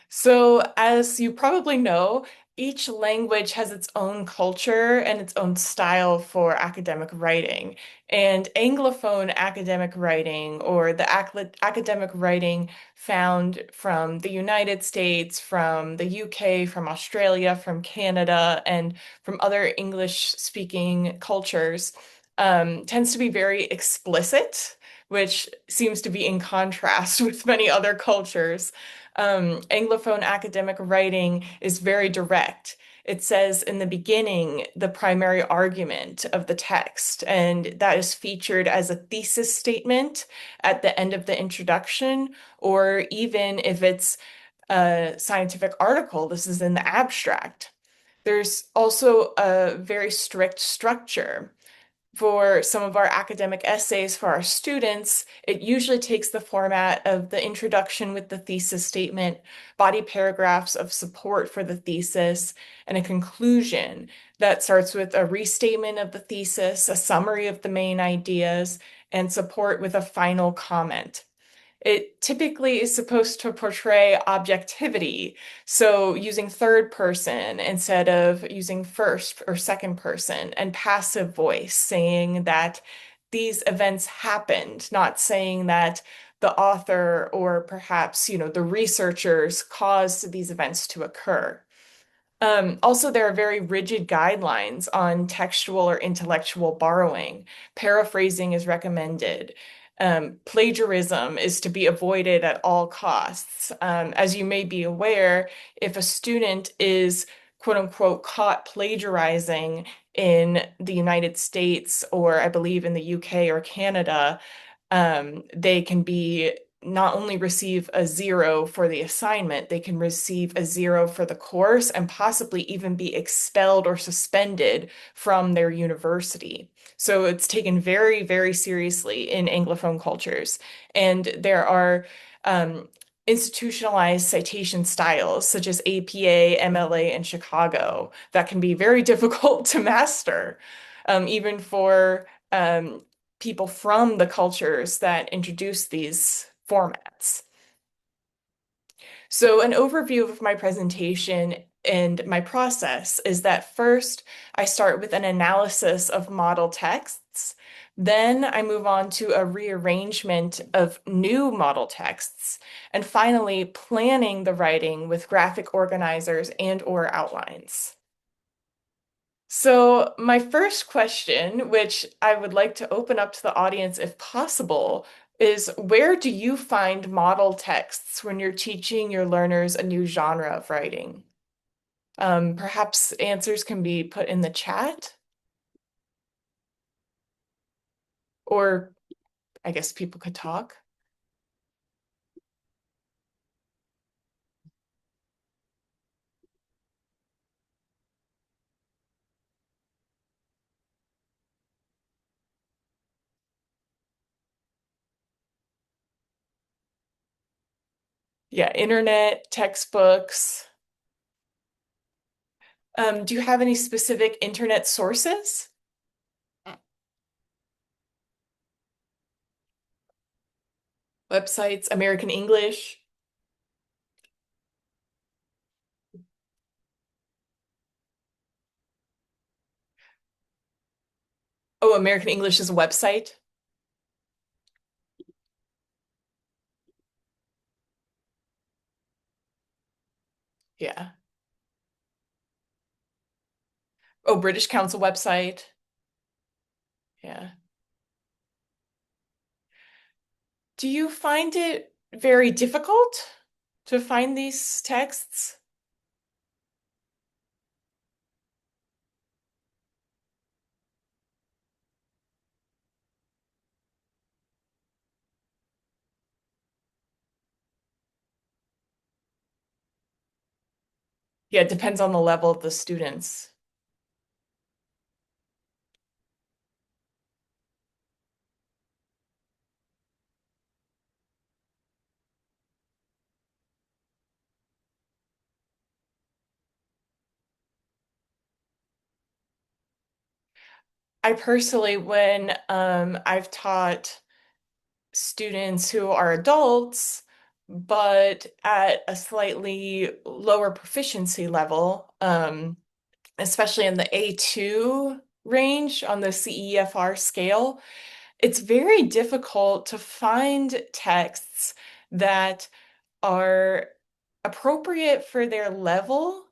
So, as you probably know, each language has its own culture and its own style for academic writing. And Anglophone academic writing, or the academic writing found from the United States, from the UK, from Australia, from Canada, and from other English-speaking cultures, tends to be very explicit, which seems to be in contrast with many other cultures. Anglophone academic writing is very direct. It says in the beginning the primary argument of the text, and that is featured as a thesis statement at the end of the introduction, or even if it's a scientific article, this is in the abstract. There's also a very strict structure for some of our academic essays for our students, it usually takes the format of the introduction with the thesis statement, body paragraphs of support for the thesis, and a conclusion that starts with a restatement of the thesis, a summary of the main ideas, and support with a final comment. It typically is supposed to portray objectivity, so using third person instead of using first or second person, and passive voice, saying that these events happened, not saying that the author or perhaps, the researchers caused these events to occur. Also, there are very rigid guidelines on textual or intellectual borrowing. Paraphrasing is recommended. Plagiarism is to be avoided at all costs. As you may be aware, if a student is quote unquote caught plagiarizing in the United States, or I believe in the UK or Canada, they can be not only receive a zero for the assignment, they can receive a zero for the course and possibly even be expelled or suspended from their university. So it's taken very, very seriously in Anglophone cultures. And there are institutionalized citation styles such as APA, MLA, and Chicago that can be very difficult to master, even for people from the cultures that introduce these formats. So, an overview of my presentation and my process is that first, I start with an analysis of model texts. Then I move on to a rearrangement of new model texts. And finally, planning the writing with graphic organizers and or outlines. So, my first question, which I would like to open up to the audience if possible, is where do you find model texts when you're teaching your learners a new genre of writing? Perhaps answers can be put in the chat, or I guess people could talk. Yeah, internet, textbooks. Do you have any specific internet sources? Websites, American English? Oh, American English is a website? Yeah. Oh, British Council website. Yeah. Do you find it very difficult to find these texts? Yeah, it depends on the level of the students. I personally, when I've taught students who are adults, but at a slightly lower proficiency level, especially in the A2 range on the CEFR scale. It's very difficult to find texts that are appropriate for their level,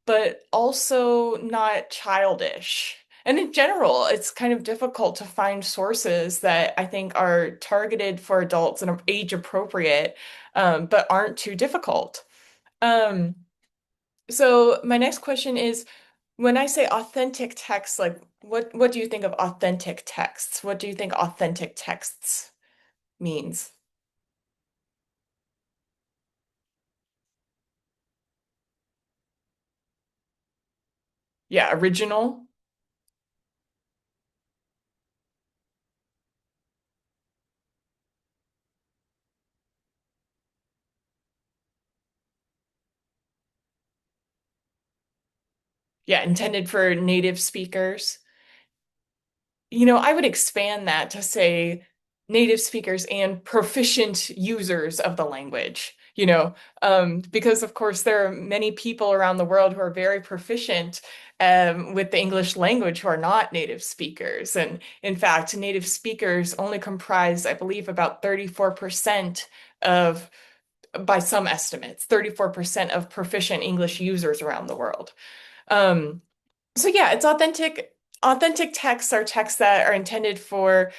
but also not childish. And in general, it's kind of difficult to find sources that I think are targeted for adults and are age appropriate, but aren't too difficult. Um, so my next question is, when I say authentic texts, like what do you think of authentic texts? What do you think authentic texts means? Yeah, original. Yeah, intended for native speakers. I would expand that to say native speakers and proficient users of the language, because of course there are many people around the world who are very proficient with the English language who are not native speakers. And in fact, native speakers only comprise, I believe, about 34% of, by some estimates, 34% of proficient English users around the world. Um, so yeah, it's authentic. Authentic texts are texts that are intended for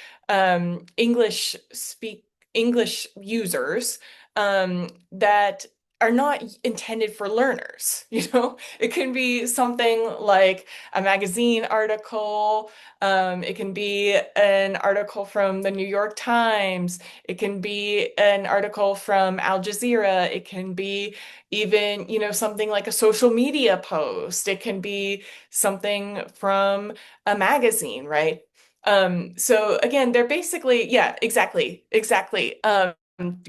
English users that are not intended for learners. It can be something like a magazine article. It can be an article from the New York Times. It can be an article from Al Jazeera. It can be even, something like a social media post. It can be something from a magazine, right? So again, they're basically, yeah, exactly.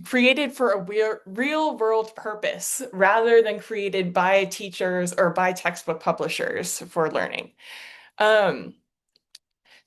Created for a real world purpose rather than created by teachers or by textbook publishers for learning. Um,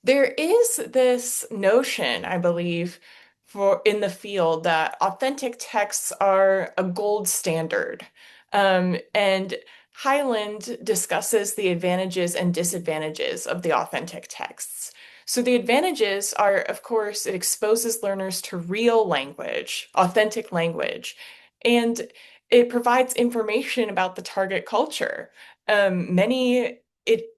there is this notion, I believe, for in the field that authentic texts are a gold standard. And Highland discusses the advantages and disadvantages of the authentic texts. So the advantages are, of course, it exposes learners to real language, authentic language, and it provides information about the target culture. Many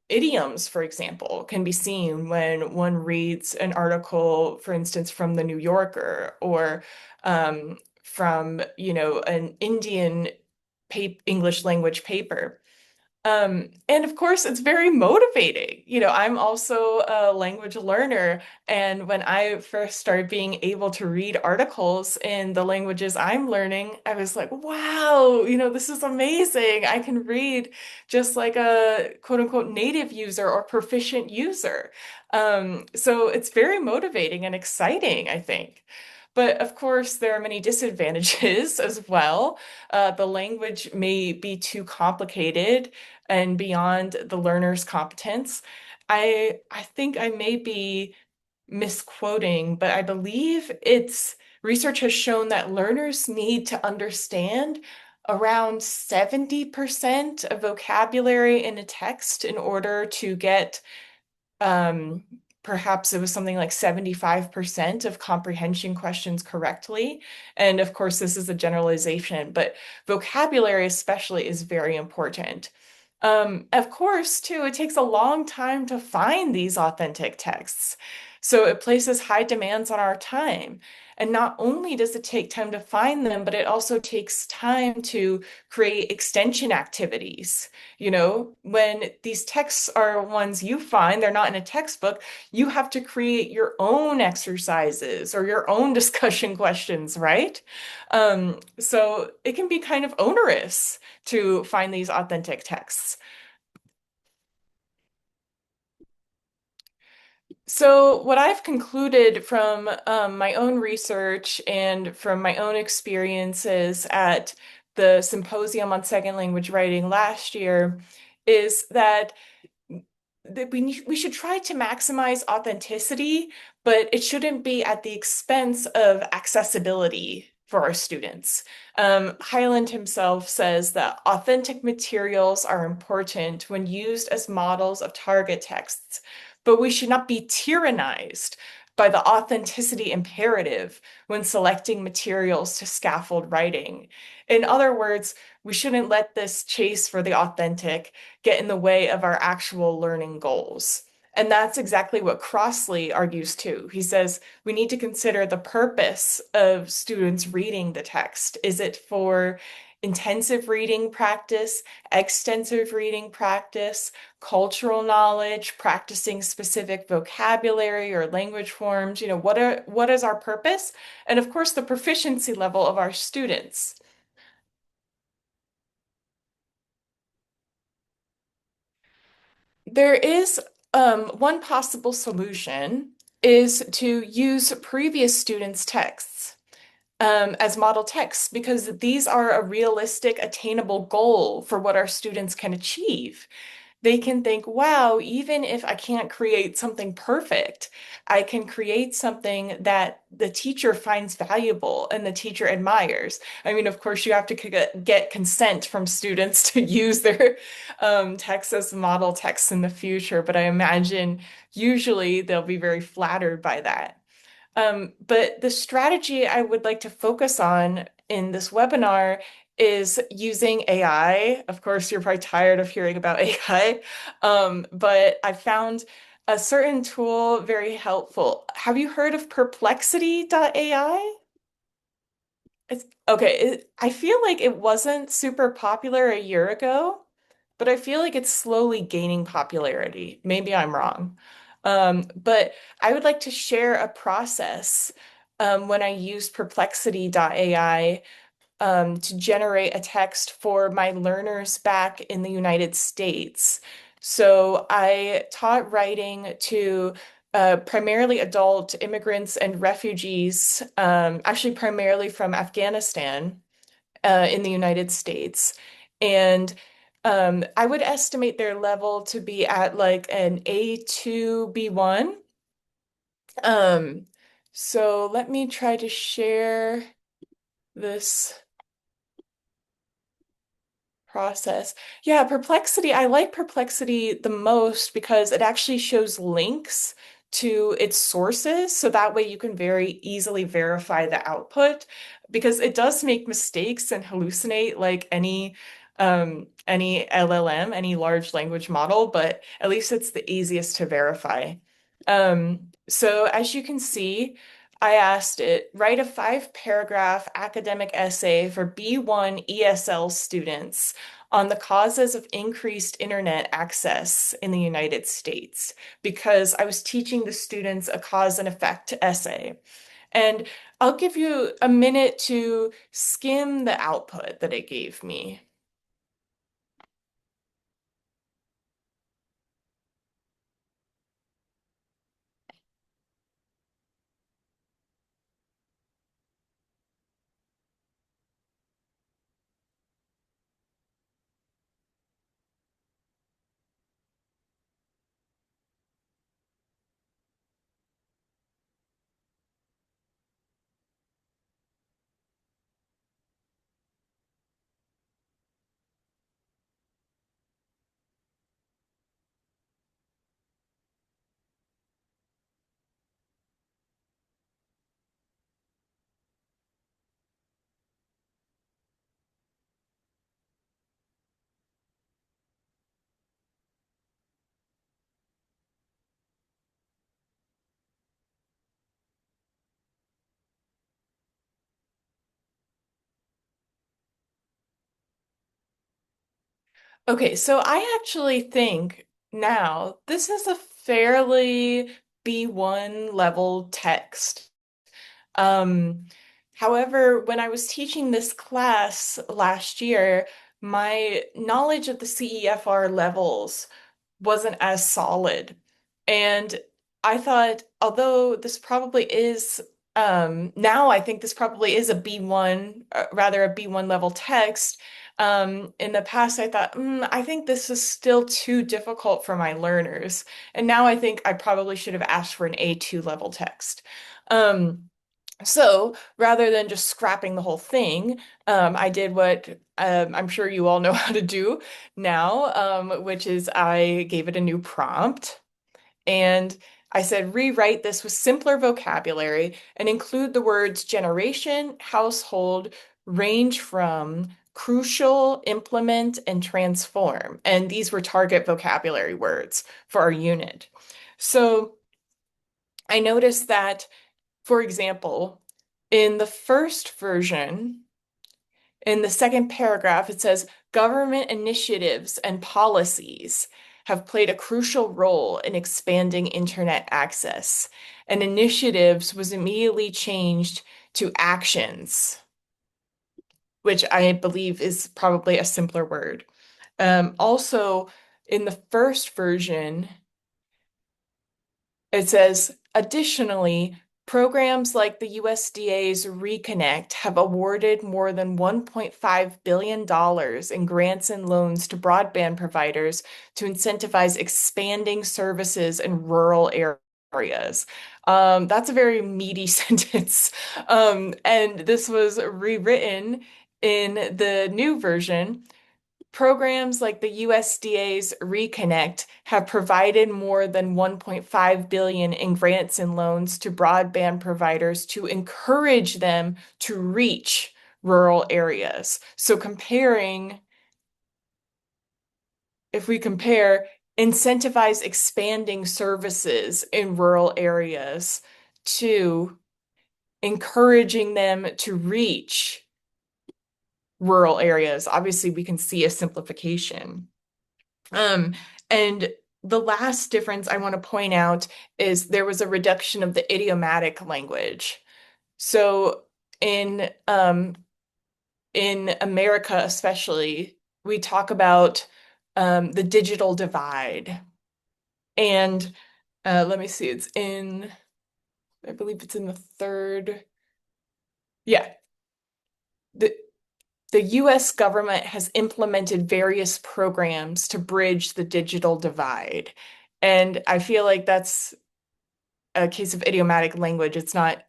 idioms, for example, can be seen when one reads an article, for instance, from the New Yorker or from, an Indian English language paper. And of course, it's very motivating. I'm also a language learner, and when I first started being able to read articles in the languages I'm learning, I was like, wow, this is amazing. I can read just like a quote unquote native user or proficient user. So it's very motivating and exciting, I think. But of course, there are many disadvantages as well. The language may be too complicated and beyond the learner's competence. I think I may be misquoting, but I believe it's research has shown that learners need to understand around 70% of vocabulary in a text in order to get um, perhaps it was something like 75% of comprehension questions correctly. And of course, this is a generalization, but vocabulary especially is very important. Of course, too, it takes a long time to find these authentic texts. So it places high demands on our time. And not only does it take time to find them, but it also takes time to create extension activities. When these texts are ones you find, they're not in a textbook, you have to create your own exercises or your own discussion questions, right? So it can be kind of onerous to find these authentic texts. So, what I've concluded from my own research and from my own experiences at the Symposium on Second Language Writing last year is that we should try to maximize authenticity, but it shouldn't be at the expense of accessibility for our students. Hyland himself says that authentic materials are important when used as models of target texts, but we should not be tyrannized by the authenticity imperative when selecting materials to scaffold writing. In other words, we shouldn't let this chase for the authentic get in the way of our actual learning goals. And that's exactly what Crossley argues too. He says we need to consider the purpose of students reading the text. Is it for intensive reading practice, extensive reading practice, cultural knowledge, practicing specific vocabulary or language forms? What is our purpose? And of course, the proficiency level of our students. There is one possible solution is to use previous students' texts as model texts because these are a realistic, attainable goal for what our students can achieve. They can think, wow, even if I can't create something perfect, I can create something that the teacher finds valuable and the teacher admires. I mean, of course, you have to get consent from students to use their text as model text in the future, but I imagine usually they'll be very flattered by that. But the strategy I would like to focus on in this webinar is using AI. Of course, you're probably tired of hearing about AI, but I found a certain tool very helpful. Have you heard of Perplexity.ai? Okay. I feel like it wasn't super popular a year ago, but I feel like it's slowly gaining popularity. Maybe I'm wrong. But I would like to share a process when I used Perplexity.ai to generate a text for my learners back in the United States. So I taught writing to primarily adult immigrants and refugees, actually primarily from Afghanistan in the United States. And I would estimate their level to be at like an A2, B1. Um, so let me try to share this process. Yeah, Perplexity. I like Perplexity the most because it actually shows links to its sources. So that way you can very easily verify the output because it does make mistakes and hallucinate like any LLM, any large language model, but at least it's the easiest to verify. So as you can see, I asked it, write a 5 paragraph academic essay for B1 ESL students on the causes of increased internet access in the United States, because I was teaching the students a cause and effect essay. And I'll give you a minute to skim the output that it gave me. Okay, so I actually think now this is a fairly B1 level text. Um, However, when I was teaching this class last year, my knowledge of the CEFR levels wasn't as solid. And I thought, although this probably is, now I think this probably is a B1, rather a B1 level text. In the past, I thought, I think this is still too difficult for my learners. And now I think I probably should have asked for an A2 level text. Um, So rather than just scrapping the whole thing, I did what I'm sure you all know how to do now, which is I gave it a new prompt. And I said, rewrite this with simpler vocabulary and include the words generation, household, range from, crucial, implement, and transform. And these were target vocabulary words for our unit. So I noticed that, for example, in the first version, in the second paragraph, it says government initiatives and policies have played a crucial role in expanding internet access. And initiatives was immediately changed to actions, which I believe is probably a simpler word. Also, in the first version, it says, additionally, programs like the USDA's Reconnect have awarded more than $1.5 billion in grants and loans to broadband providers to incentivize expanding services in rural areas. That's a very meaty sentence. And this was rewritten in the new version. Programs like the USDA's Reconnect have provided more than 1.5 billion in grants and loans to broadband providers to encourage them to reach rural areas. So if we compare incentivize expanding services in rural areas to encouraging them to reach rural areas, obviously we can see a simplification. Um, and the last difference I want to point out is there was a reduction of the idiomatic language. So in America especially, we talk about the digital divide. And let me see, I believe it's in the third. Yeah, the the US government has implemented various programs to bridge the digital divide. And I feel like that's a case of idiomatic language. It's not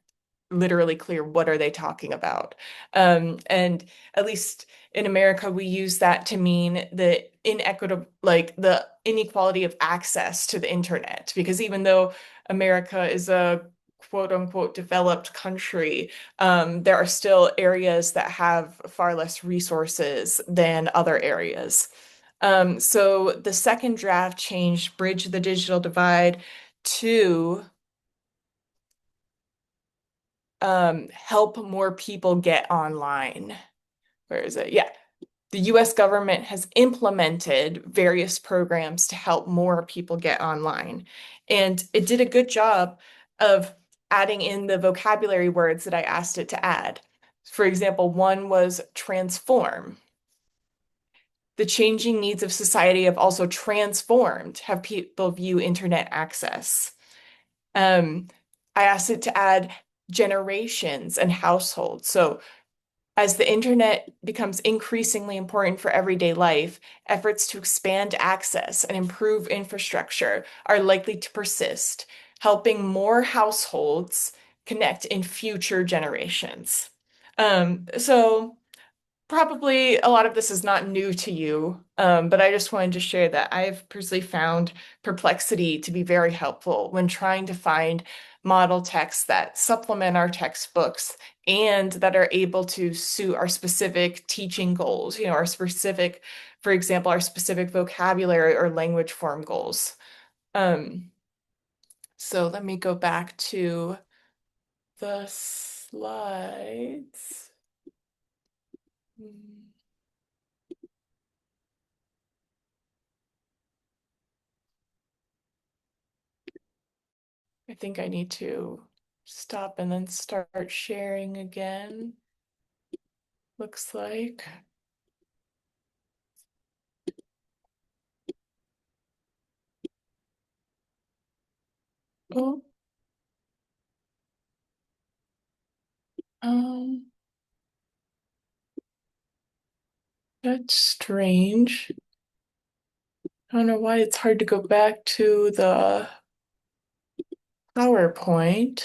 literally clear what are they talking about. And at least in America, we use that to mean the inequitable, like the inequality of access to the internet. Because even though America is a quote unquote developed country, there are still areas that have far less resources than other areas. So the second draft changed Bridge the Digital Divide to help more people get online. Where is it? Yeah. The US government has implemented various programs to help more people get online. And it did a good job of adding in the vocabulary words that I asked it to add. For example, one was transform. The changing needs of society have also transformed how people view internet access. Um, I asked it to add generations and households. So as the internet becomes increasingly important for everyday life, efforts to expand access and improve infrastructure are likely to persist, helping more households connect in future generations. So probably a lot of this is not new to you, but I just wanted to share that I've personally found Perplexity to be very helpful when trying to find model texts that supplement our textbooks and that are able to suit our specific teaching goals, our specific, for example, our specific vocabulary or language form goals. Um, so let me go back to the slides. Hmm. I think I need to stop and then start sharing again. Looks like. Oh, um, that's strange. I don't know why it's hard to go back to the PowerPoint.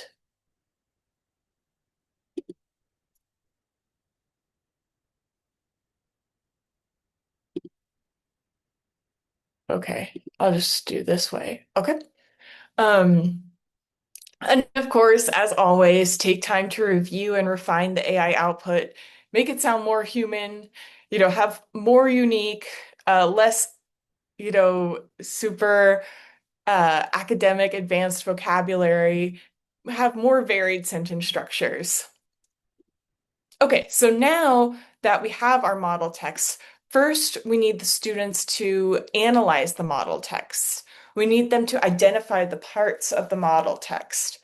Okay, I'll just do this way. Okay. Um, and of course, as always, take time to review and refine the AI output, make it sound more human, have more unique, less, super academic advanced vocabulary, have more varied sentence structures. Okay, so now that we have our model text, first we need the students to analyze the model text. We need them to identify the parts of the model text.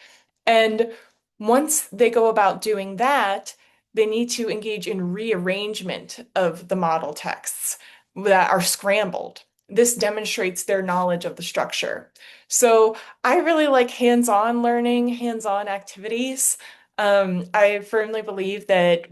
And once they go about doing that, they need to engage in rearrangement of the model texts that are scrambled. This demonstrates their knowledge of the structure. So I really like hands-on learning, hands-on activities. I firmly believe that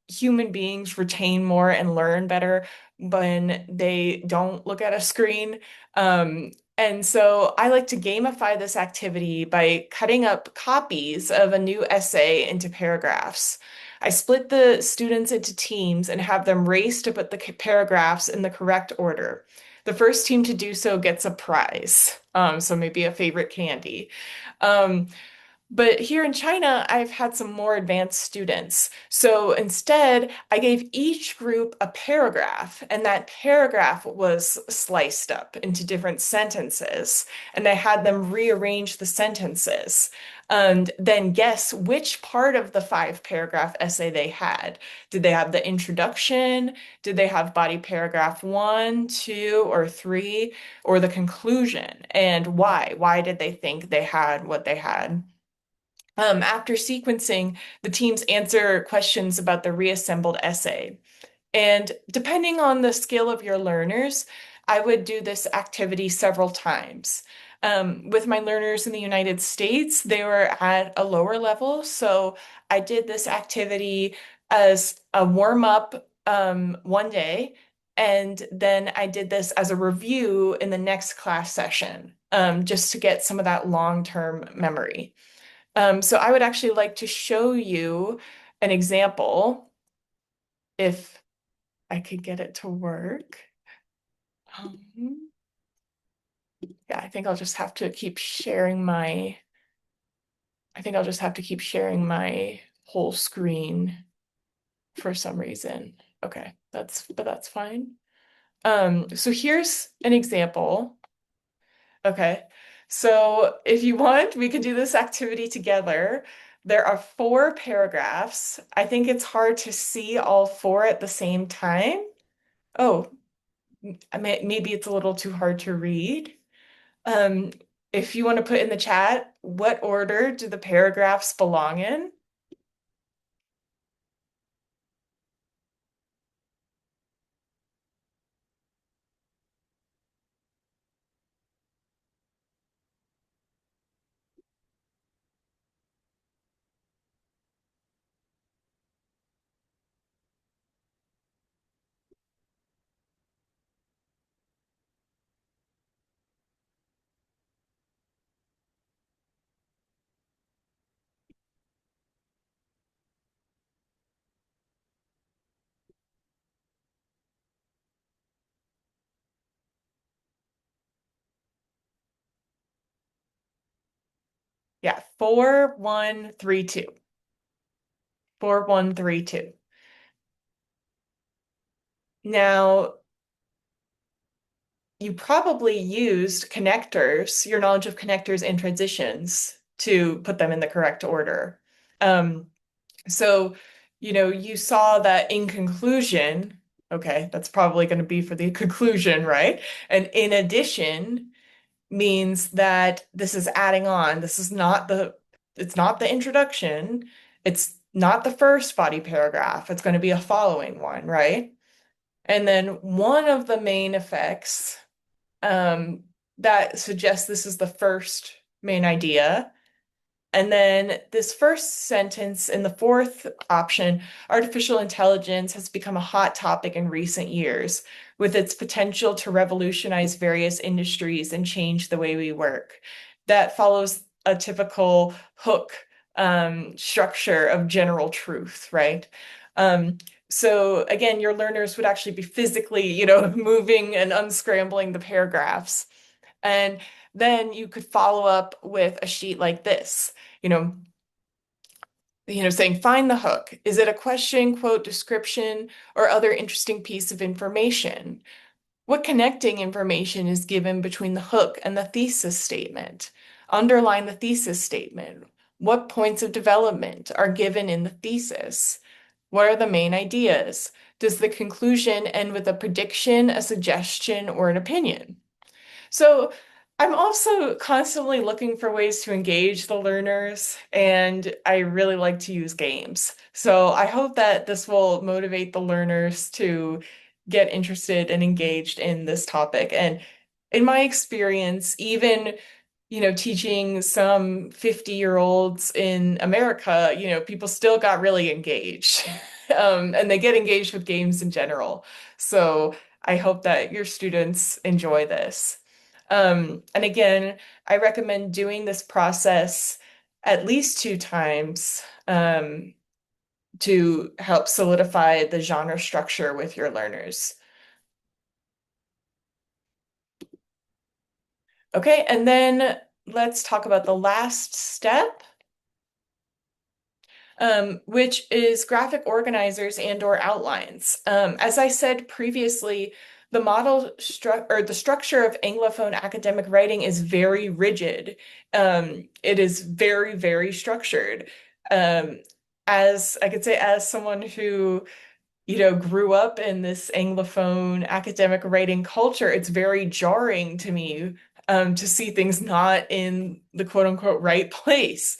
human beings retain more and learn better when they don't look at a screen. And so I like to gamify this activity by cutting up copies of a new essay into paragraphs. I split the students into teams and have them race to put the paragraphs in the correct order. The first team to do so gets a prize, so maybe a favorite candy. Um, but here in China, I've had some more advanced students. So instead, I gave each group a paragraph, and that paragraph was sliced up into different sentences. And I had them rearrange the sentences and then guess which part of the five paragraph essay they had. Did they have the introduction? Did they have body paragraph one, two, or three, or the conclusion? And why? Why did they think they had what they had? After sequencing, the teams answer questions about the reassembled essay. And depending on the skill of your learners, I would do this activity several times. With my learners in the United States, they were at a lower level, so I did this activity as a warm up one day, and then I did this as a review in the next class session, just to get some of that long-term memory. So I would actually like to show you an example if I could get it to work. Um, yeah, I think I'll just have to keep sharing my whole screen for some reason. Okay, but that's fine. So here's an example. Okay. So if you want, we could do this activity together. There are four paragraphs. I think it's hard to see all four at the same time. Oh, maybe it's a little too hard to read. Um, if you want to put in the chat, what order do the paragraphs belong in? Yeah, 4132. 4132. Now, you probably used connectors, your knowledge of connectors and transitions to put them in the correct order. Um, so, you saw that in conclusion, okay, that's probably going to be for the conclusion, right? And in addition means that this is adding on. It's not the introduction. It's not the first body paragraph. It's going to be a following one, right? And then one of the main effects that suggests this is the first main idea. And then this first sentence in the fourth option, artificial intelligence has become a hot topic in recent years, with its potential to revolutionize various industries and change the way we work. That follows a typical hook structure of general truth, right? Um, So again, your learners would actually be physically, moving and unscrambling the paragraphs. And then you could follow up with a sheet like this, you know, saying, find the hook. Is it a question, quote, description, or other interesting piece of information? What connecting information is given between the hook and the thesis statement? Underline the thesis statement. What points of development are given in the thesis? What are the main ideas? Does the conclusion end with a prediction, a suggestion, or an opinion? So I'm also constantly looking for ways to engage the learners, and I really like to use games. So I hope that this will motivate the learners to get interested and engaged in this topic. And in my experience, even teaching some 50-year-olds in America, people still got really engaged. And they get engaged with games in general. So I hope that your students enjoy this. And again, I recommend doing this process at least 2 times to help solidify the genre structure with your learners. Okay, and then let's talk about the last step, which is graphic organizers and or outlines. As I said previously, the model or the structure of Anglophone academic writing is very rigid. It is very, very structured. Um, as I could say, as someone who grew up in this Anglophone academic writing culture, it's very jarring to me to see things not in the quote unquote right place.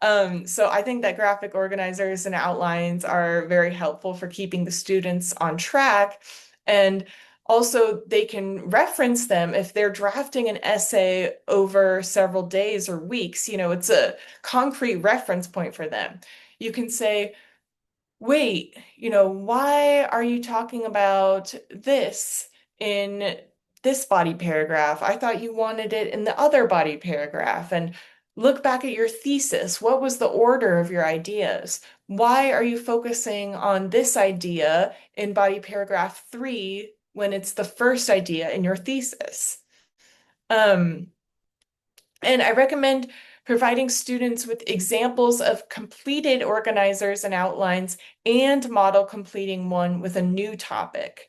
So I think that graphic organizers and outlines are very helpful for keeping the students on track. And also, they can reference them if they're drafting an essay over several days or weeks. It's a concrete reference point for them. You can say, wait, why are you talking about this in this body paragraph? I thought you wanted it in the other body paragraph. And look back at your thesis. What was the order of your ideas? Why are you focusing on this idea in body paragraph 3 when it's the first idea in your thesis? Um, and I recommend providing students with examples of completed organizers and outlines and model completing one with a new topic.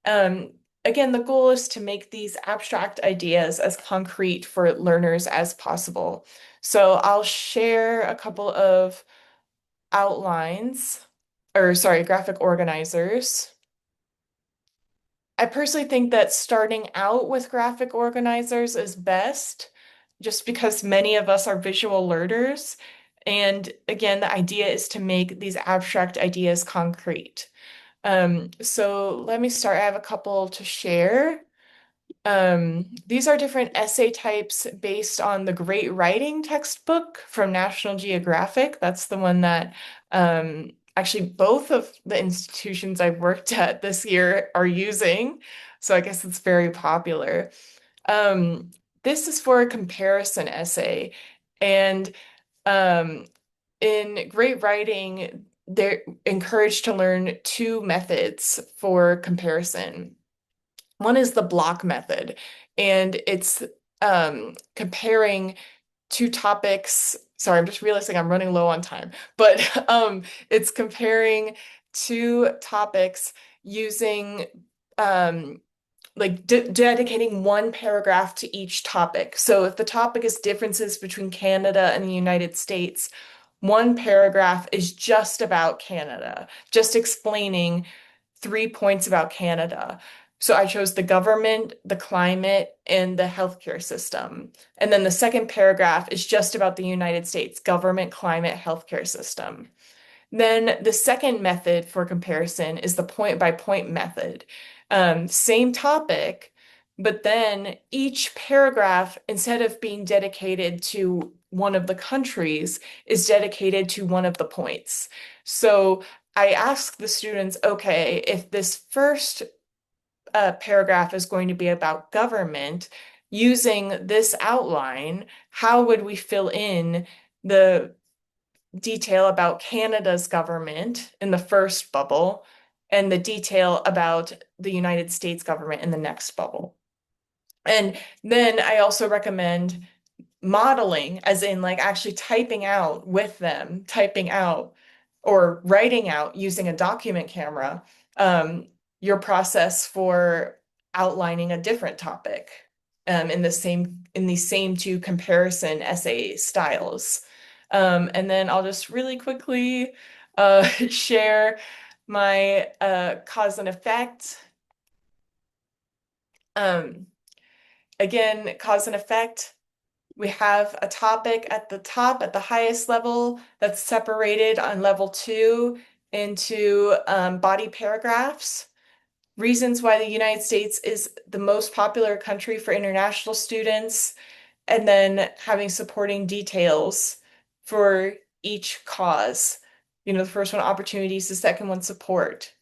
Um, Again, the goal is to make these abstract ideas as concrete for learners as possible. So I'll share a couple of outlines, or sorry, graphic organizers. I personally think that starting out with graphic organizers is best, just because many of us are visual learners. And again, the idea is to make these abstract ideas concrete. So let me start. I have a couple to share. These are different essay types based on the Great Writing textbook from National Geographic. That's the one that actually both of the institutions I've worked at this year are using. So I guess it's very popular. Um, this is for a comparison essay. And um, in Great Writing, they're encouraged to learn 2 methods for comparison. One is the block method, and it's comparing 2 topics. Sorry, I'm just realizing I'm running low on time, but it's comparing 2 topics using um, like dedicating 1 paragraph to each topic. So if the topic is differences between Canada and the United States, 1 paragraph is just about Canada, just explaining 3 points about Canada. So I chose the government, the climate, and the healthcare system. And then the second paragraph is just about the United States, government, climate, healthcare system. Then the second method for comparison is the point by point method. Same topic, but then each paragraph, instead of being dedicated to one of the countries, is dedicated to one of the points. So I ask the students, okay, if this first paragraph is going to be about government, using this outline, how would we fill in the detail about Canada's government in the first bubble? and the detail about the United States government in the next bubble. And then I also recommend modeling, as in like actually typing out with them, typing out or writing out using a document camera, um, your process for outlining a different topic in these same two comparison essay styles. And then I'll just really quickly share my cause and effect. Um, Again, cause and effect. We have a topic at the top, at the highest level, that's separated on level 2 into body paragraphs. Reasons why the United States is the most popular country for international students, and then having supporting details for each cause. The first one, opportunities, the second one, support.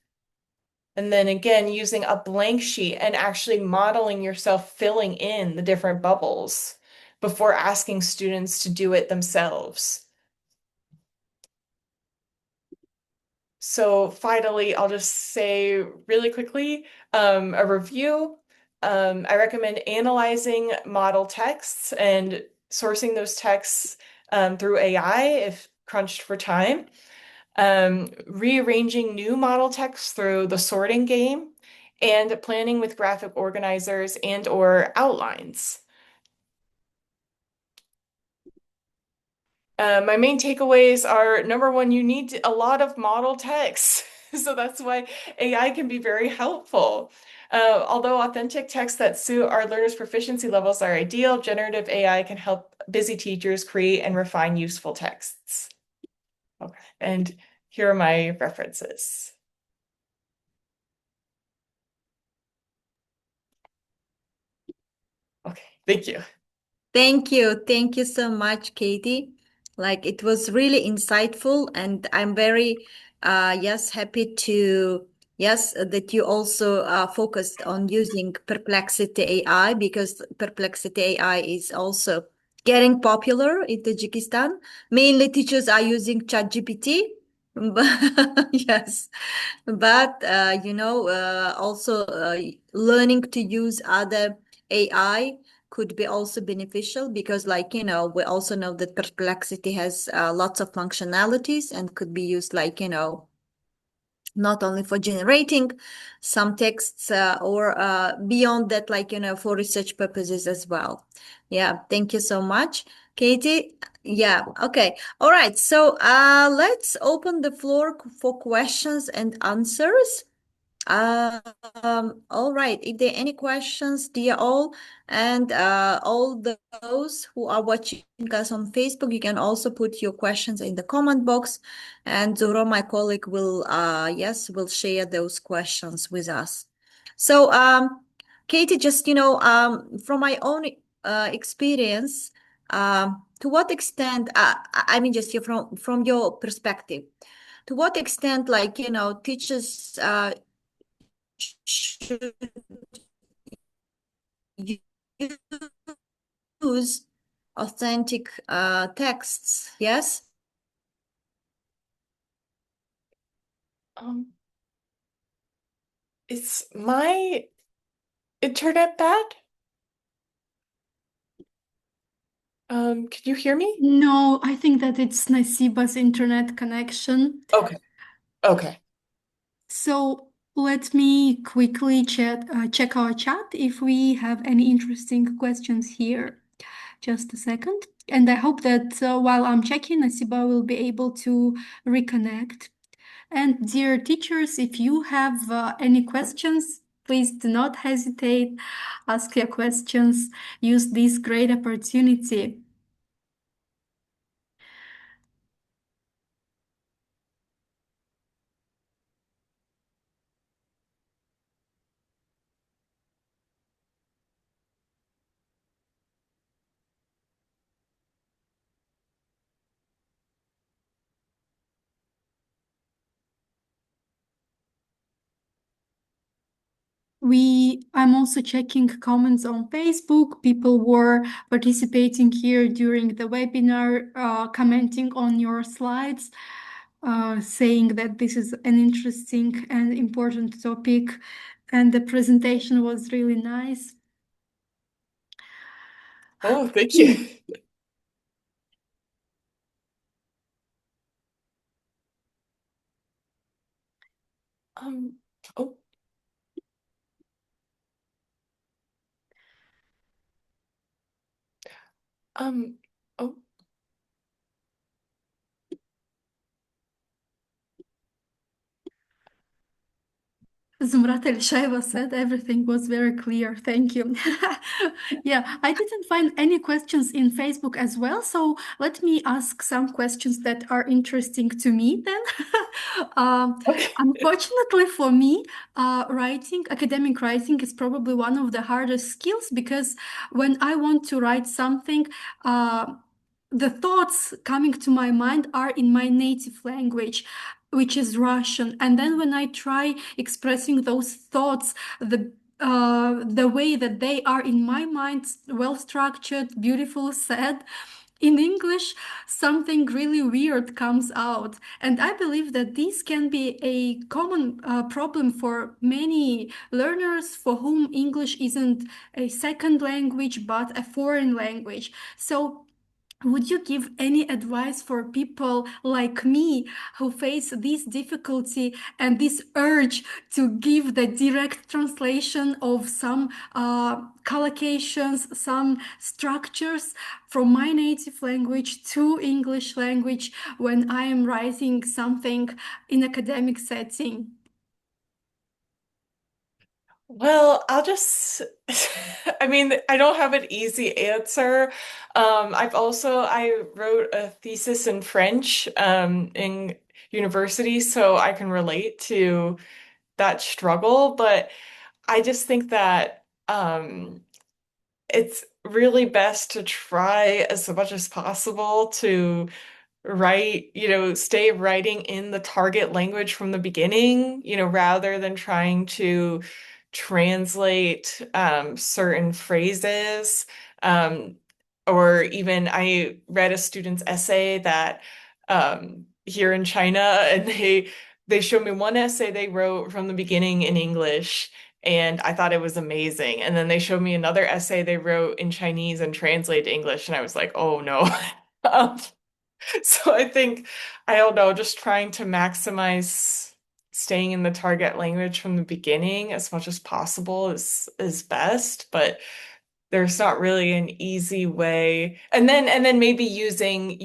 And then again, using a blank sheet and actually modeling yourself filling in the different bubbles before asking students to do it themselves. So finally, I'll just say really quickly, a review. I recommend analyzing model texts and sourcing those texts through AI if crunched for time. Rearranging new model text through the sorting game, and planning with graphic organizers and or outlines. My main takeaways are number one, you need a lot of model text. So that's why AI can be very helpful. Although authentic texts that suit our learners' proficiency levels are ideal, generative AI can help busy teachers create and refine useful texts. Okay, and here are my references. Okay, thank you. Thank you. Thank you so much, Katie. Like it was really insightful, and I'm very, yes, happy to, yes, that you also focused on using Perplexity AI because Perplexity AI is also getting popular in Tajikistan. Mainly teachers are using ChatGPT. Yes, but also learning to use other AI could be also beneficial because we also know that Perplexity has lots of functionalities and could be used not only for generating some texts or beyond that, for research purposes as well. Yeah, thank you so much, Katie. Yeah, okay. All right. So let's open the floor for questions and answers. All right. If there are any questions, dear all, and all those who are watching us on Facebook, you can also put your questions in the comment box, and Zoro, my colleague, will share those questions with us. So, Katie, just from my own experience, to what extent, I mean, just from your perspective, to what extent, teachers should use authentic texts. Yes. Um, is my internet bad? Can you hear me? No, I think that it's Nasiba's internet connection. Okay. Okay. So let me quickly check our chat if we have any interesting questions here. Just a second. And I hope that while I'm checking, Nasiba will be able to reconnect. And dear teachers, if you have any questions, please do not hesitate. Ask your questions. Use this great opportunity. I'm also checking comments on Facebook. People were participating here during the webinar, commenting on your slides. saying that this is an interesting and important topic, and the presentation was really nice. Oh, thank you. Um, oh, um, oh, Zumrat El said everything was very clear. Thank you. Yeah, I didn't find any questions in Facebook as well. So let me ask some questions that are interesting to me then. Um, okay. Unfortunately for me, academic writing is probably one of the hardest skills because when I want to write something, uh, the thoughts coming to my mind are in my native language, which is Russian. And then when I try expressing those thoughts, the way that they are in my mind, well structured, beautiful, said, in English, something really weird comes out. And I believe that this can be a common problem for many learners for whom English isn't a second language but a foreign language. So would you give any advice for people like me who face this difficulty and this urge to give the direct translation of some collocations, some structures from my native language to English language when I am writing something in academic setting? Well, I'll just, I mean, I don't have an easy answer. I wrote a thesis in French, in university, so I can relate to that struggle, but I just think that, it's really best to try as much as possible to stay writing in the target language from the beginning, rather than trying to translate certain phrases. Um, or even I read a student's essay that here in China, and they showed me one essay they wrote from the beginning in English. And I thought it was amazing. And then they showed me another essay they wrote in Chinese and translated to English. And I was like, oh no. Um, so I don't know, just trying to maximize staying in the target language from the beginning as much as possible is best, but there's not really an easy way. And then maybe using,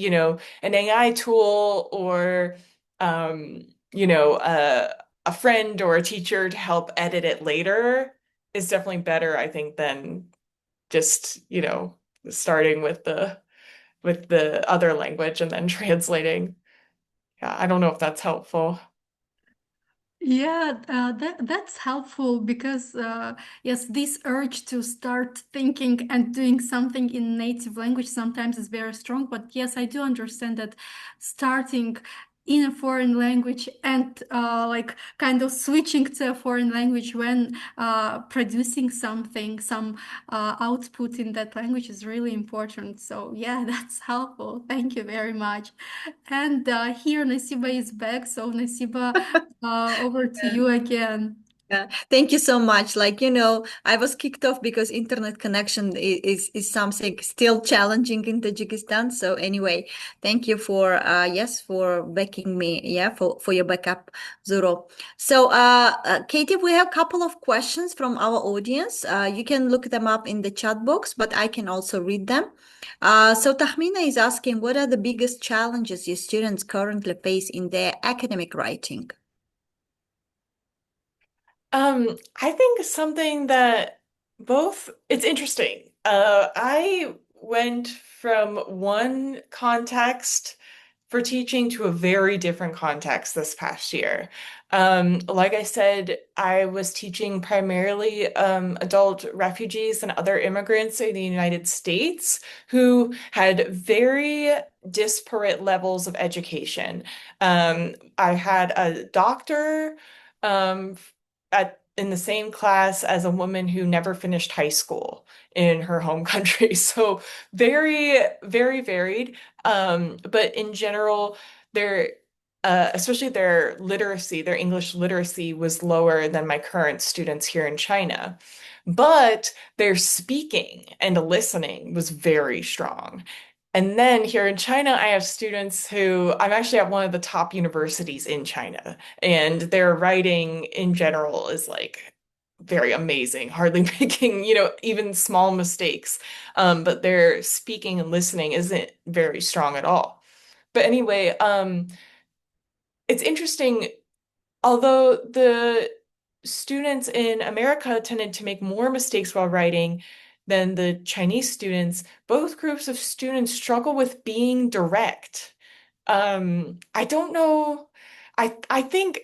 an AI tool or you know, a friend or a teacher to help edit it later is definitely better, I think, than just, starting with the other language and then translating. Yeah, I don't know if that's helpful. Yeah, that's helpful because yes, this urge to start thinking and doing something in native language sometimes is very strong. But yes, I do understand that starting in a foreign language and like kind of switching to a foreign language when producing something, some output in that language is really important. So yeah, that's helpful. Thank you very much. And here Nasiba is back. So Nasiba. Over to you again. Yeah, thank you so much. I was kicked off because internet connection is something still challenging in Tajikistan. So anyway, thank you for for backing me. Yeah, for your backup, Zuro. So Katie, we have a couple of questions from our audience. You can look them up in the chat box, but I can also read them. So Tahmina is asking, what are the biggest challenges your students currently face in their academic writing? I think something that it's interesting. I went from one context for teaching to a very different context this past year. Like I said, I was teaching primarily adult refugees and other immigrants in the United States who had very disparate levels of education. I had a doctor um, in the same class as a woman who never finished high school in her home country. So very, very varied. But in general, there especially their literacy, their English literacy was lower than my current students here in China. But their speaking and listening was very strong. And then here in China, I have students who I'm actually at one of the top universities in China, and their writing in general is like very amazing, hardly making, even small mistakes. But their speaking and listening isn't very strong at all. But anyway, it's interesting, although the students in America tended to make more mistakes while writing than the Chinese students, both groups of students struggle with being direct. I don't know. I think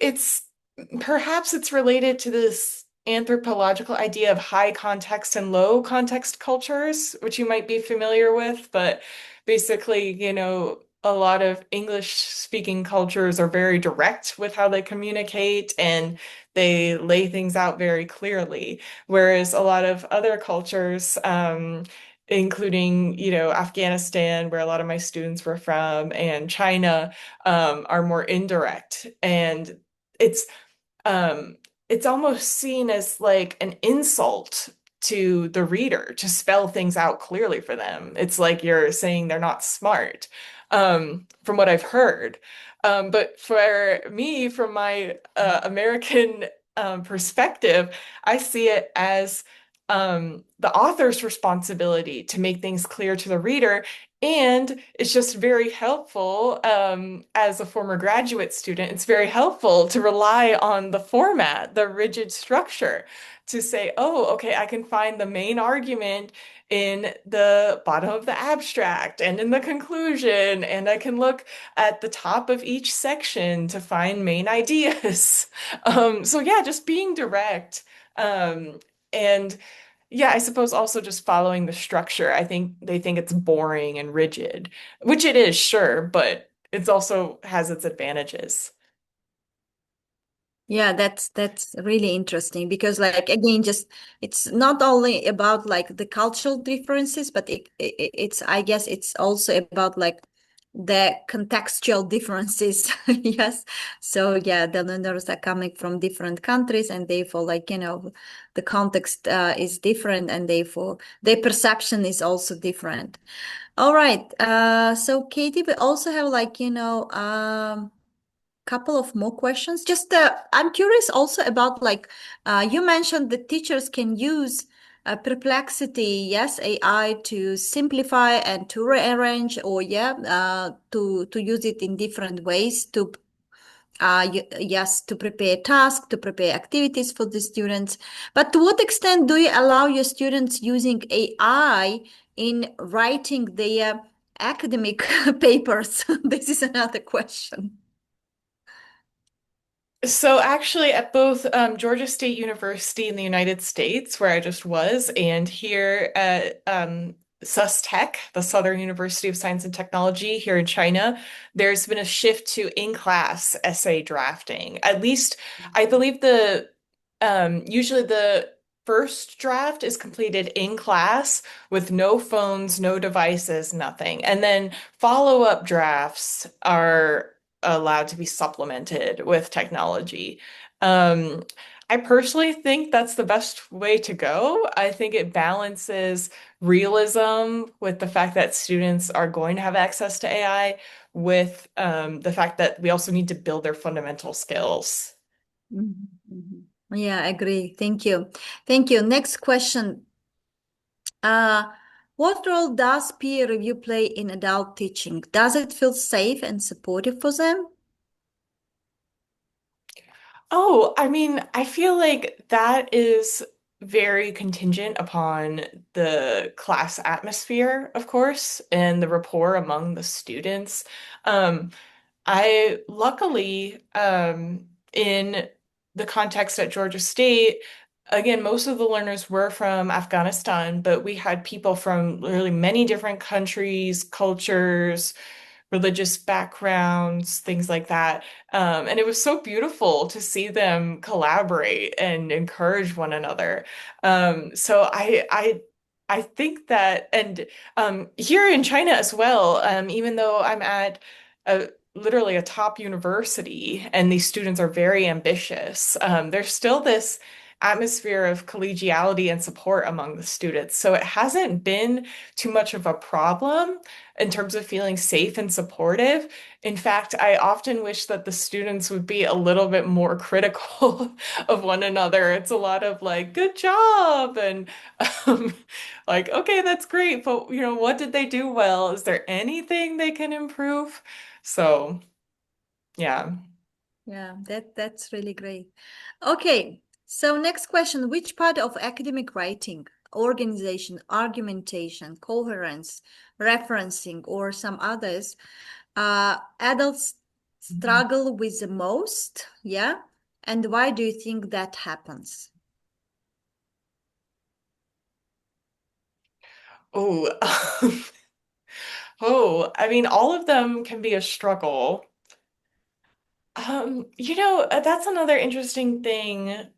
perhaps it's related to this anthropological idea of high context and low context cultures, which you might be familiar with, but basically, a lot of English speaking cultures are very direct with how they communicate and they lay things out very clearly, whereas a lot of other cultures, including, Afghanistan, where a lot of my students were from, and China, are more indirect. And it's um, it's almost seen as like an insult to the reader to spell things out clearly for them. It's like you're saying they're not smart, from what I've heard. But for me, from my American perspective, I see it as the author's responsibility to make things clear to the reader. And it's just very helpful, as a former graduate student, it's very helpful to rely on the format, the rigid structure, to say, oh, okay, I can find the main argument in the bottom of the abstract and in the conclusion, and I can look at the top of each section to find main ideas. So yeah, just being direct. And yeah, I suppose also just following the structure. I think they think it's boring and rigid, which it is, sure, but it's also has its advantages. Yeah, that's really interesting because like again just it's not only about like the cultural differences but it's I guess it's also about like the contextual differences. Yes. So yeah, the learners are coming from different countries and therefore like the context is different and therefore their perception is also different. All right. So Katie, we also have like couple of more questions. Just I'm curious also about like you mentioned that teachers can use Perplexity, yes, AI to simplify and to rearrange, or yeah, to use it in different ways to yes, to prepare tasks, to prepare activities for the students. But to what extent do you allow your students using AI in writing their academic papers? This is another question. So actually, at both Georgia State University in the United States, where I just was, and here at SUSTech, the Southern University of Science and Technology here in China, there's been a shift to in-class essay drafting. At least, I believe usually the first draft is completed in class with no phones, no devices, nothing, and then follow-up drafts are allowed to be supplemented with technology. Um, I personally think that's the best way to go. I think it balances realism with the fact that students are going to have access to AI, with the fact that we also need to build their fundamental skills. Mhm, mhm. Yeah, I agree. Thank you. Thank you. Next question. Uh, what role does peer review play in adult teaching? Does it feel safe and supportive for them? Oh, I mean, I feel like that is very contingent upon the class atmosphere, of course, and the rapport among the students. Um, I luckily, in the context at Georgia State, again, most of the learners were from Afghanistan, but we had people from really many different countries, cultures, religious backgrounds, things like that. And it was so beautiful to see them collaborate and encourage one another. So I think that, and here in China as well, even though I'm at a literally a top university and these students are very ambitious, there's still this atmosphere of collegiality and support among the students. So it hasn't been too much of a problem in terms of feeling safe and supportive. In fact, I often wish that the students would be a little bit more critical of one another. It's a lot of like, good job, and um, like, okay, that's great, but what did they do well? Is there anything they can improve? So, yeah. Yeah, that's really great. Okay, so next question, which part of academic writing, organization, argumentation, coherence, referencing, or some others, adults struggle with the most? Yeah, and why do you think that happens? Oh, I mean, all of them can be a struggle. That's another interesting thing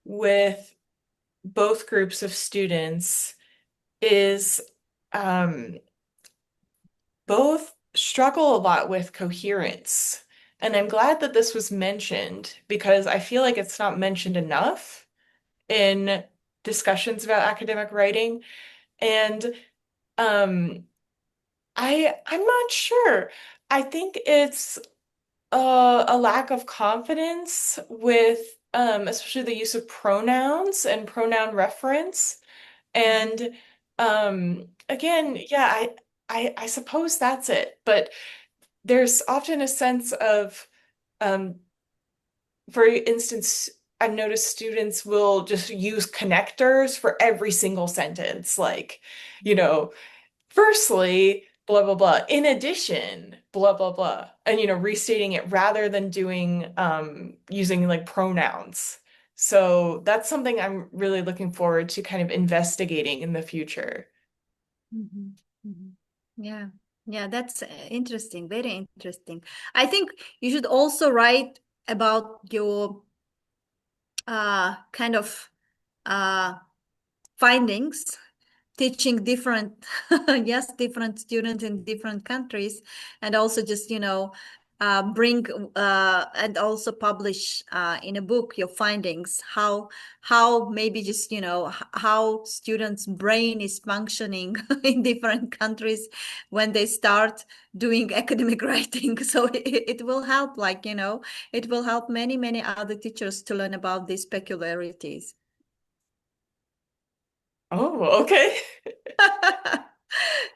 with both groups of students is um, both struggle a lot with coherence. And I'm glad that this was mentioned because I feel like it's not mentioned enough in discussions about academic writing. And um, I'm not sure. I think it's a lack of confidence with especially the use of pronouns and pronoun reference. And again, yeah, I suppose that's it. But there's often a sense of um, for instance, I've noticed students will just use connectors for every single sentence, like, you know, firstly, blah, blah, blah. In addition, blah, blah, blah. And, restating it rather than doing using like pronouns. So that's something I'm really looking forward to kind of investigating in the future. Mhm, mhm. Yeah, yeah, that's interesting, very interesting. I think you should also write about your kind of uh, findings teaching different yes different students in different countries and also just bring and also publish in a book your findings how maybe just how students brain is functioning in different countries when they start doing academic writing so it will help it will help many other teachers to learn about these peculiarities. Oh, okay.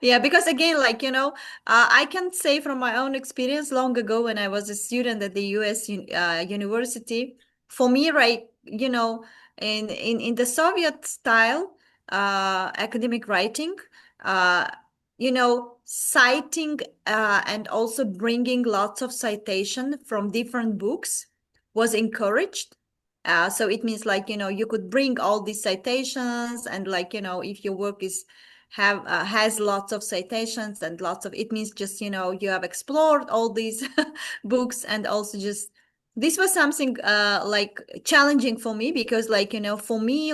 Yeah, because again, I can say from my own experience long ago when I was a student at the US university, for me, right, in the Soviet style academic writing, uh, citing and also bringing lots of citation from different books was encouraged. So it means you could bring all these citations and if your work is have has lots of citations and lots of it means just you have explored all these books and also just this was something like challenging for me because for me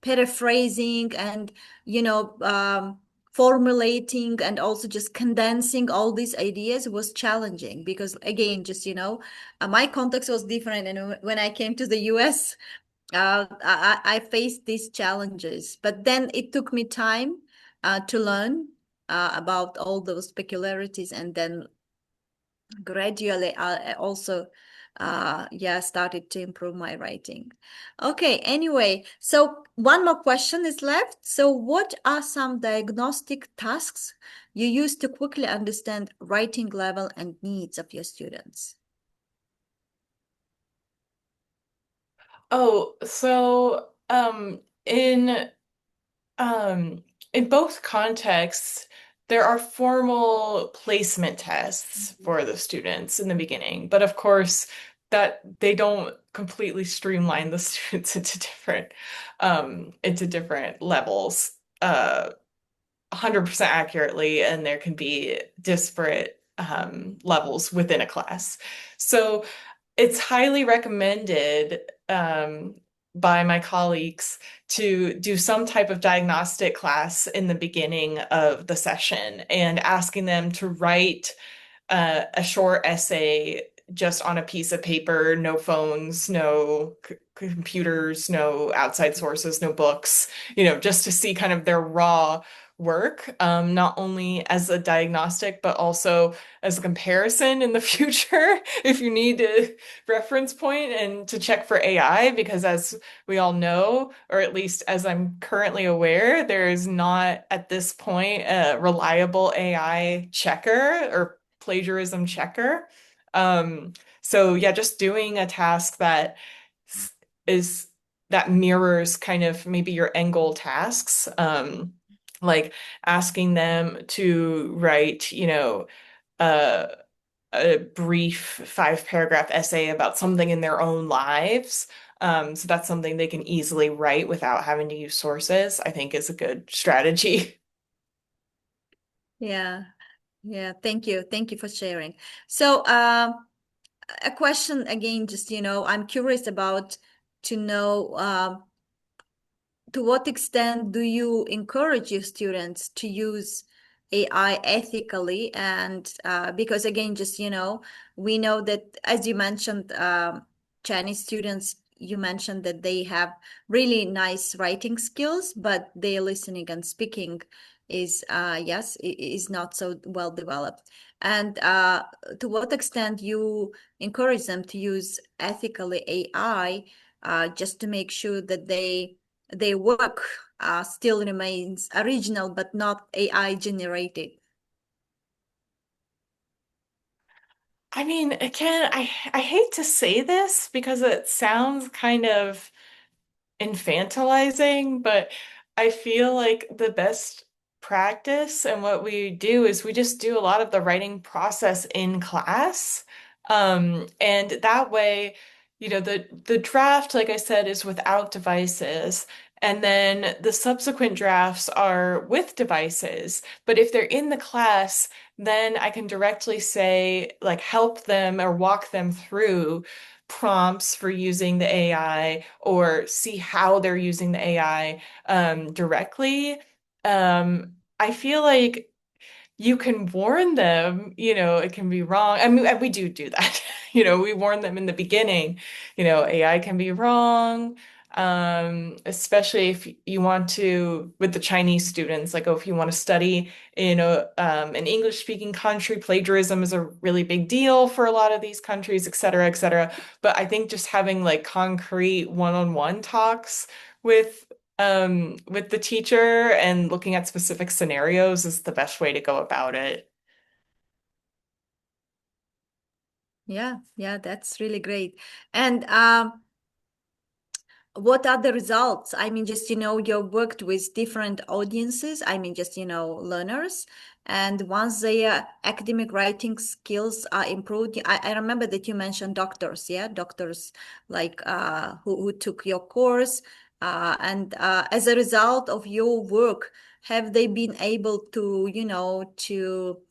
paraphrasing and you know um formulating and also just condensing all these ideas was challenging because again just my context was different and when I came to the US I faced these challenges, but then it took me time to learn about all those peculiarities, and then gradually I also, yeah, started to improve my writing. Okay, anyway, so one more question is left. So, what are some diagnostic tasks you use to quickly understand writing level and needs of your students? Oh, so um in both contexts, there are formal placement tests for the students in the beginning, but of course that they don't completely streamline the students into different levels 100% accurately, and there can be disparate levels within a class. So it's highly recommended by my colleagues to do some type of diagnostic class in the beginning of the session and asking them to write a short essay just on a piece of paper, no phones, no computers, no outside sources, no books, just to see kind of their raw work, not only as a diagnostic, but also as a comparison in the future if you need a reference point and to check for AI, because as we all know, or at least as I'm currently aware, there is not at this point a reliable AI checker or plagiarism checker. Um, so yeah, just doing a task that is that mirrors kind of maybe your end goal tasks, like asking them to write, a a brief 5 paragraph essay about something in their own lives. So that's something they can easily write without having to use sources, I think is a good strategy. Yeah. Yeah. Thank you. Thank you for sharing. So, a question again, just, I'm curious about to know, to what extent do you encourage your students to use AI ethically? And because again, just, we know that, as you mentioned, Chinese students, you mentioned that they have really nice writing skills, but their listening and speaking is, yes, is not so well developed. And to what extent you encourage them to use ethically AI, just to make sure that their work still remains original but not AI generated. I mean, again, I hate to say this because it sounds kind of infantilizing, but I feel like the best practice and what we do is we just do a lot of the writing process in class. And that way, the draft, like I said, is without devices. And then the subsequent drafts are with devices. But if they're in the class, then I can directly say, like, help them or walk them through prompts for using the AI or see how they're using the AI directly. I feel like you can warn them, it can be wrong. I mean, and we do that. We warn them in the beginning, AI can be wrong. Especially if you want to, with the Chinese students, like, oh, if you want to study in an English speaking country, plagiarism is a really big deal for a lot of these countries, et cetera, et cetera. But I think just having like concrete one-on-one talks with the teacher and looking at specific scenarios is the best way to go about it. Yeah, yeah, that's really great. And what are the results? I mean, just, you worked with different audiences. I mean, just, learners. And once their academic writing skills are improved, I remember that you mentioned doctors, yeah, doctors like who took your course. And as a result of your work, have they been able to, to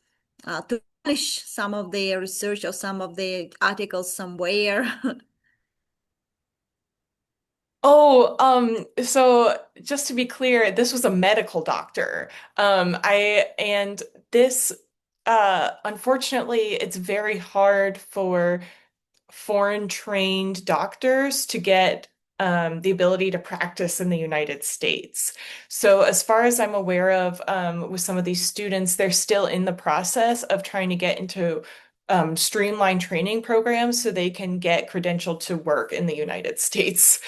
publish some of their research or some of their articles somewhere? Oh, so just to be clear, this was a medical doctor. And this, unfortunately, it's very hard for foreign trained doctors to get the ability to practice in the United States. So, as far as I'm aware of, with some of these students, they're still in the process of trying to get into streamlined training programs so they can get credentialed to work in the United States.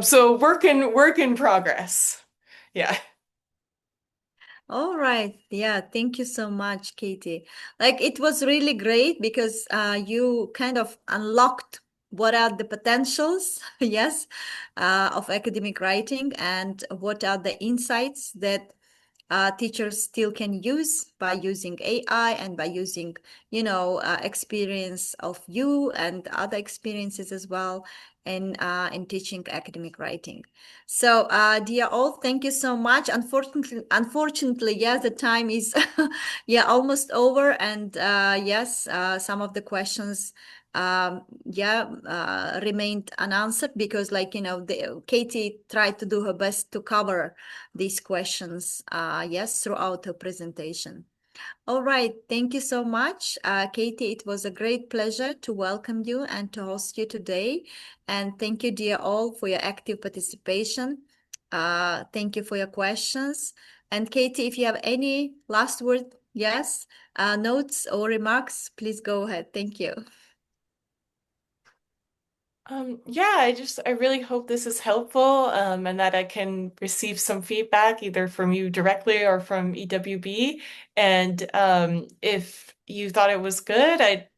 So work in progress. Yeah. All right. Yeah. Thank you so much, Katie. Like it was really great because you kind of unlocked what are the potentials, yes, of academic writing and what are the insights that teachers still can use by using AI and by using, experience of you and other experiences as well in teaching academic writing. So, dear all, thank you so much. Unfortunately, yes, the time is, yeah, almost over, and yes, some of the questions, yeah, remained unanswered because, like Katie tried to do her best to cover these questions, yes, throughout her presentation. All right. Thank you so much, Katie. It was a great pleasure to welcome you and to host you today. And thank you, dear all, for your active participation. Thank you for your questions. And Katie, if you have any last word, yes, notes or remarks, please go ahead. Thank you. Yeah, I really hope this is helpful, and that I can receive some feedback either from you directly or from EWB. And if you thought it was good, I'd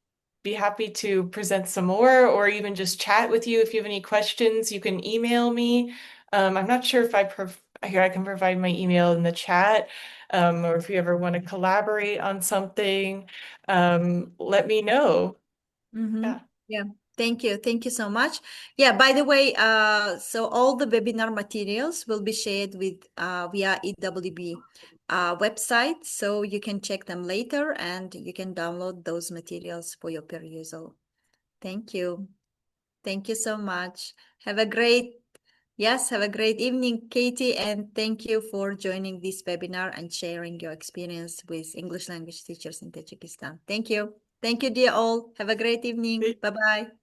be happy to present some more or even just chat with you. If you have any questions, you can email me. I'm not sure if here I can provide my email in the chat, or if you ever want to collaborate on something, let me know. Mm-hmm. Yeah. Yeah. Thank you. Thank you so much. Yeah, by the way, so all the webinar materials will be shared with via EWB website, so you can check them later and you can download those materials for your perusal. Thank you. Thank you so much. Have a great, yes, have a great evening, Katie, and thank you for joining this webinar and sharing your experience with English language teachers in Tajikistan. Thank you. Thank you, dear all. Have a great evening. Bye-bye.